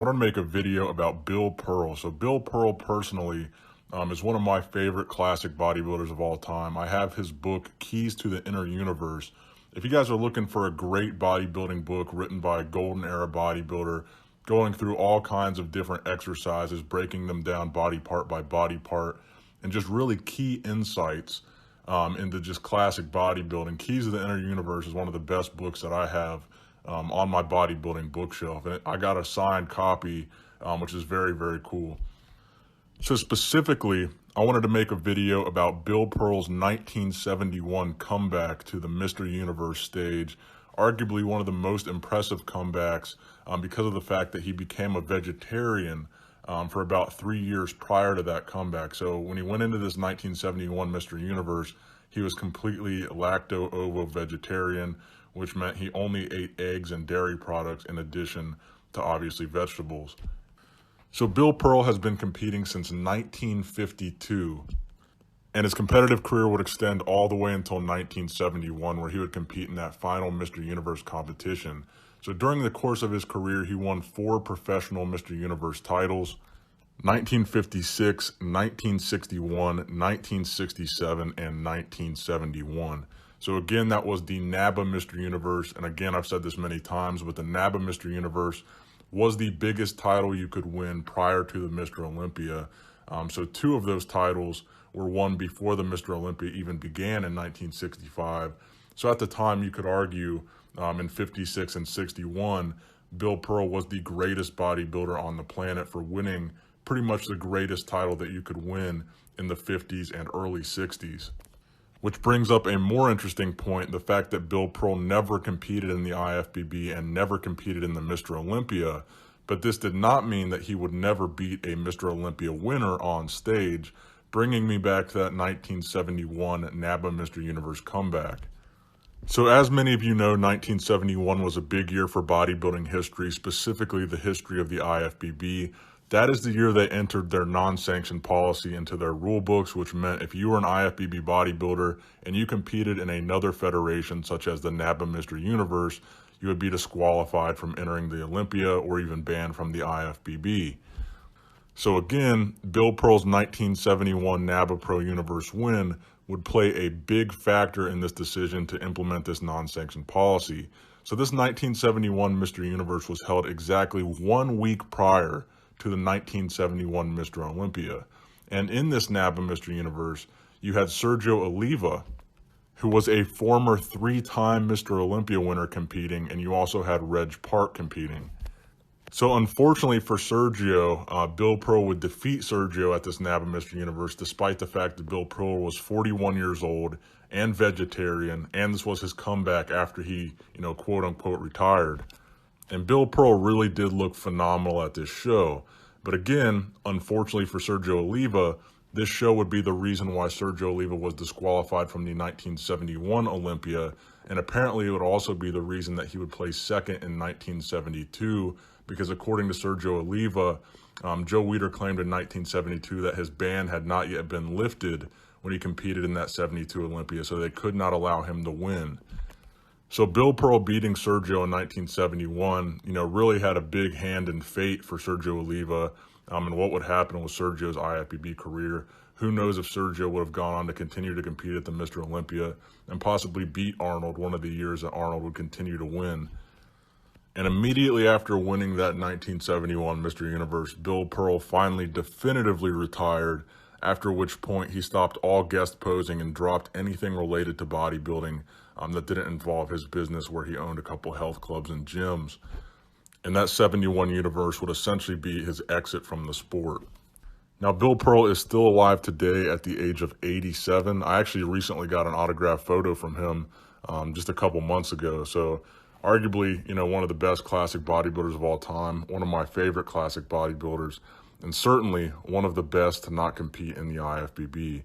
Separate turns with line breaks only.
I want to make a video about Bill Pearl. So Bill Pearl personally is one of my favorite classic bodybuilders of all time. I have his book, Keys to the Inner Universe. If you guys are looking for a great bodybuilding book written by a golden era bodybuilder, going through all kinds of different exercises, breaking them down body part by body part, and just really key insights into just classic bodybuilding, Keys to the Inner Universe is one of the best books that I have on my bodybuilding bookshelf. And I got a signed copy, which is very, very cool. So specifically, I wanted to make a video about Bill Pearl's 1971 comeback to the Mr. Universe stage, arguably one of the most impressive comebacks because of the fact that he became a vegetarian for about 3 years prior to that comeback. So when he went into this 1971 Mr. Universe, he was completely lacto-ovo vegetarian, which meant he only ate eggs and dairy products in addition to obviously vegetables. So Bill Pearl has been competing since 1952, and his competitive career would extend all the way until 1971, where he would compete in that final Mr. Universe competition. So during the course of his career, he won 4 professional Mr. Universe titles: 1956, 1961, 1967, and 1971. So again, that was the N.A.B.B.A Mr. Universe. And again, I've said this many times, but the N.A.B.B.A Mr. Universe was the biggest title you could win prior to the Mr. Olympia. So 2 of those titles were won before the Mr. Olympia even began in 1965. So at the time, you could argue in 56 and 61, Bill Pearl was the greatest bodybuilder on the planet for winning pretty much the greatest title that you could win in the 50s and early 60s. Which brings up a more interesting point, the fact that Bill Pearl never competed in the IFBB and never competed in the Mr. Olympia, but this did not mean that he would never beat a Mr. Olympia winner on stage, bringing me back to that 1971 N.A.B.B.A Mr. Universe comeback. So as many of you know, 1971 was a big year for bodybuilding history, specifically the history of the IFBB. That is the year they entered their non-sanctioned policy into their rule books, which meant if you were an IFBB bodybuilder and you competed in another federation, such as the N.A.B.B.A Mr. Universe, you would be disqualified from entering the Olympia or even banned from the IFBB. So again, Bill Pearl's 1971 N.A.B.B.A Pro Universe win would play a big factor in this decision to implement this non-sanctioned policy. So this 1971 Mr. Universe was held exactly 1 week prior to the 1971 Mr. Olympia. And in this N.A.B.B.A Mr. Universe, you had Sergio Oliva, who was a former 3-time Mr. Olympia winner competing, and you also had Reg Park competing. So unfortunately for Sergio, Bill Pearl would defeat Sergio at this N.A.B.B.A Mr. Universe, despite the fact that Bill Pearl was 41 years old and vegetarian, and this was his comeback after he, quote unquote, retired. And Bill Pearl really did look phenomenal at this show. But again, unfortunately for Sergio Oliva, this show would be the reason why Sergio Oliva was disqualified from the 1971 Olympia. And apparently it would also be the reason that he would place second in 1972, because according to Sergio Oliva, Joe Weider claimed in 1972 that his ban had not yet been lifted when he competed in that 72 Olympia, so they could not allow him to win. So Bill Pearl beating Sergio in 1971, really had a big hand in fate for Sergio Oliva and what would happen with Sergio's IFBB career. Who knows if Sergio would have gone on to continue to compete at the Mr. Olympia and possibly beat Arnold one of the years that Arnold would continue to win. And immediately after winning that 1971 Mr. Universe, Bill Pearl finally definitively retired, after which point he stopped all guest posing and dropped anything related to bodybuilding that didn't involve his business, where he owned a couple health clubs and gyms. And that 71 Universe would essentially be his exit from the sport. Now, Bill Pearl is still alive today at the age of 87. I actually recently got an autographed photo from him just a couple months ago. So arguably, one of the best classic bodybuilders of all time, one of my favorite classic bodybuilders, and certainly one of the best to not compete in the IFBB.